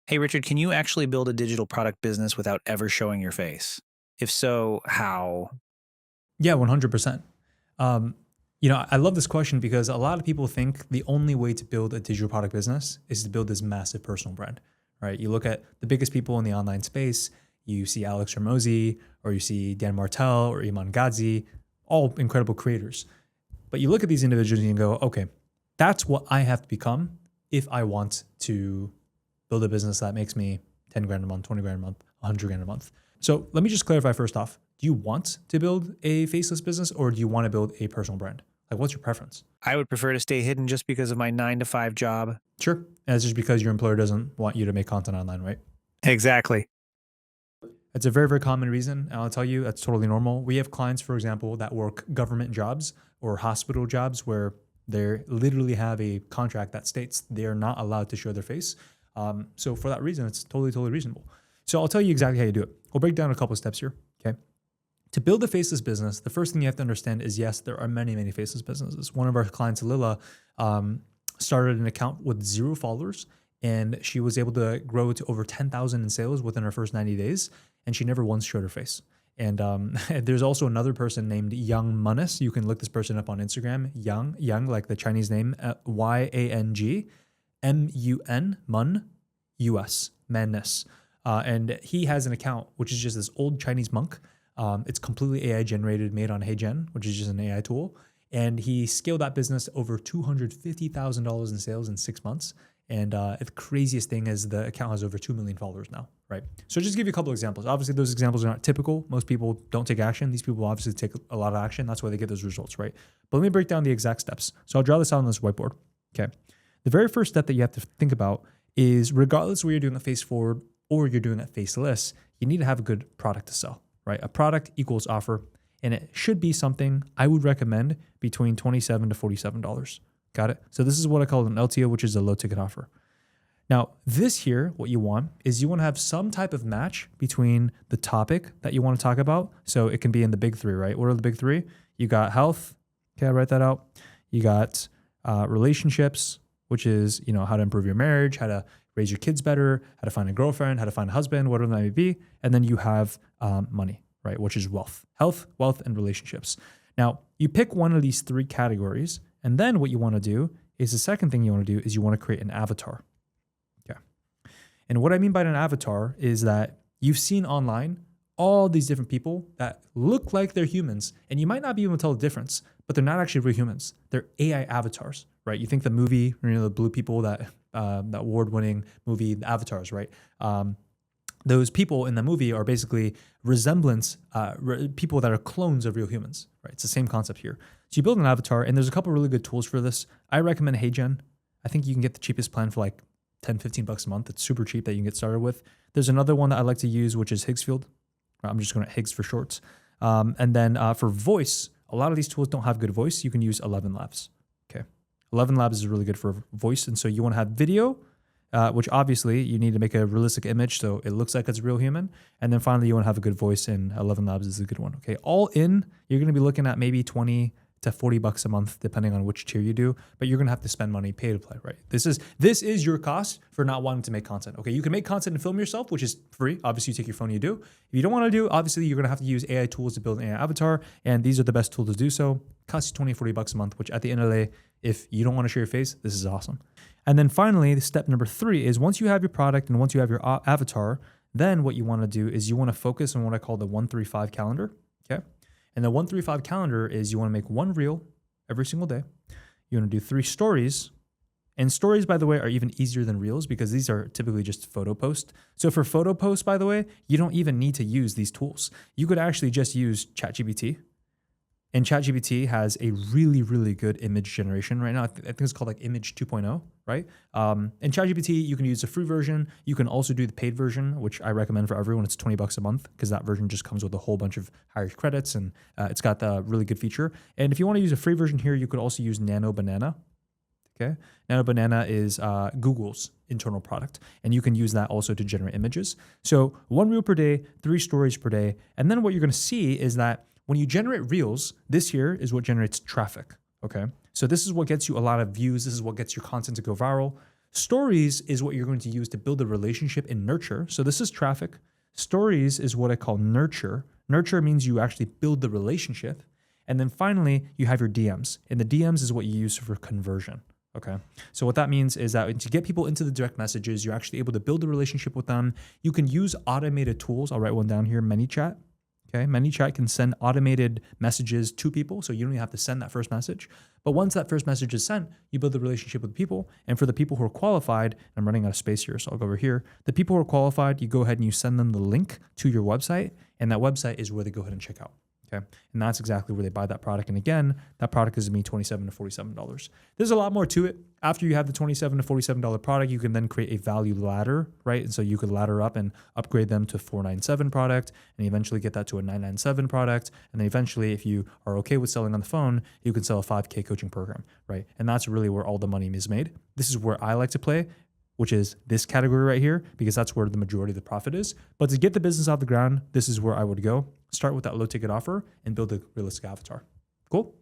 Hey, Richard, can you actually build a digital product business without ever showing your face? If so, how? Yeah, 100%. Um, I love this question because a lot of people think the only way to build a digital product business is to build this massive personal brand, right? You look at the biggest people in the online space, you see Alex Ramosi, or you see Dan Martell or Iman Gadzhi, all incredible creators. But you look at these individuals and you go, okay, that's what I have to become if I want to build a business that makes me 10 grand a month, 20 grand a month, 100 grand a month. So let me just clarify first off. Do you want to build a faceless business or do you want to build a personal brand? Like, what's your preference? I would prefer to stay hidden just because of my 9 to 5 job. Sure. And it's just because your employer doesn't want you to make content online, right? Exactly. It's a very, very common reason. And I'll tell you, that's totally normal. We have clients, for example, that work government jobs or hospital jobs where they literally have a contract that states they are not allowed to show their face. So for that reason, it's totally, totally reasonable. So I'll tell you exactly how you do it. We'll break down a couple of steps here. Okay. To build a faceless business, the first thing you have to understand is yes, there are many, many faceless businesses. One of our clients, Lila, started an account with 0 followers, and she was able to grow to over 10,000 in sales within her first 90 days, and she never once showed her face. And there's also another person named Yang Munis. You can look this person up on Instagram. Yang, like the Chinese name, Yang Mun, Mun, US, Manus. And he has an account, which is just this old Chinese monk. It's completely AI generated, made on HeyGen, which is just an AI tool. And he scaled that business to over $250,000 in sales in 6 months. And the craziest thing is the account has over 2 million followers now, right? So just give you a couple examples. Obviously, those examples are not typical. Most people don't take action. These people obviously take a lot of action. That's why they get those results, right? But let me break down the exact steps. So I'll draw this out on this whiteboard, okay? The very first step that you have to think about is regardless whether you're doing a face forward or you're doing a faceless, you need to have a good product to sell, right? A product equals offer, and it should be something I would recommend between $27 to $47. Got it? So this is what I call an LTO, which is a low ticket offer. Now, this here, what you want is you want to have some type of match between the topic that you want to talk about. So it can be in the big 3, right? What are the big 3? You got health. Okay, I write that out. You got relationships, which is, how to improve your marriage, how to raise your kids better, how to find a girlfriend, how to find a husband, whatever that may be. And then you have money, right? Which is wealth, health, wealth, and relationships. Now, you pick one of these 3 categories. And then what you want to do is the second thing you want to do is you want to create an avatar. Okay. And what I mean by an avatar is that you've seen online all these different people that look like they're humans, and you might not be able to tell the difference, but they're not actually real humans. They're AI avatars, right? You think the movie, the blue people, that award-winning movie, the Avatars, right? Those people in the movie are basically people that are clones of real humans, right? It's the same concept here. So you build an avatar, and there's a couple really good tools for this. I recommend HeyGen. I think you can get the cheapest plan for like 10, 15 bucks a month. It's super cheap that you can get started with. There's another one that I like to use, which is Higgsfield. I'm just going to Higgs for shorts. And then for voice, a lot of these tools don't have good voice. You can use 11 Labs. Okay. 11 Labs is really good for voice. And so you want to have video, which obviously you need to make a realistic image so it looks like it's a real human. And then finally, you want to have a good voice, and 11 Labs is a good one. Okay. All in, you're going to be looking at maybe 20 to 40 bucks a month, depending on which tier you do, but you're going to have to spend money, pay to play, right? This is your cost for not wanting to make content. Okay. You can make content and film yourself, which is free. Obviously you take your phone, you do. If you don't want to do, obviously you're going to have to use AI tools to build an AI avatar. And these are the best tools to do so. Costs you 20, 40 bucks a month, which at the end of the day, if you don't want to show your face, this is awesome. And then finally, step number 3 is once you have your product and once you have your avatar, then what you want to do is you want to focus on what I call the 135 calendar. Okay. And the 135 calendar is you want to make 1 reel every single day. You want to do 3 stories. And stories, by the way, are even easier than reels because these are typically just photo posts. So for photo posts, by the way, you don't even need to use these tools. You could actually just use ChatGPT. And ChatGPT has a really, really good image generation right now. I think it's called like Image 2.0, right? And ChatGPT, you can use the free version. You can also do the paid version, which I recommend for everyone. It's 20 bucks a month because that version just comes with a whole bunch of higher credits, and it's got the really good feature. And if you want to use a free version here, you could also use Nano Banana. Okay, Nano Banana is Google's internal product, and you can use that also to generate images. So 1 reel per day, 3 stories per day. And then what you're going to see is that when you generate reels, this here is what generates traffic, okay? So this is what gets you a lot of views. This is what gets your content to go viral. Stories is what you're going to use to build a relationship and nurture. So this is traffic. Stories is what I call nurture. Nurture means you actually build the relationship. And then finally, you have your DMs. And the DMs is what you use for conversion. Okay. So what that means is that to get people into the direct messages, you're actually able to build a relationship with them. You can use automated tools. I'll write one down here, ManyChat. Okay. ManyChat can send automated messages to people. So you don't even have to send that first message. But once that first message is sent, you build a relationship with people. And for the people who are qualified, I'm running out of space here, so I'll go over here. The people who are qualified, you go ahead and you send them the link to your website. And that website is where they go ahead and check out. Okay. And that's exactly where they buy that product. And again, that product is me $27 to $47. There's a lot more to it. After you have the $27 to $47 product, you can then create a value ladder, right? And so you could ladder up and upgrade them to $497 product and eventually get that to a $997 product. And then eventually, if you are okay with selling on the phone, you can sell a 5K coaching program, right? And that's really where all the money is made. This is where I like to play, which is this category right here, because that's where the majority of the profit is. But to get the business off the ground, this is where I would go. Start with that low ticket offer and build a realistic avatar. Cool?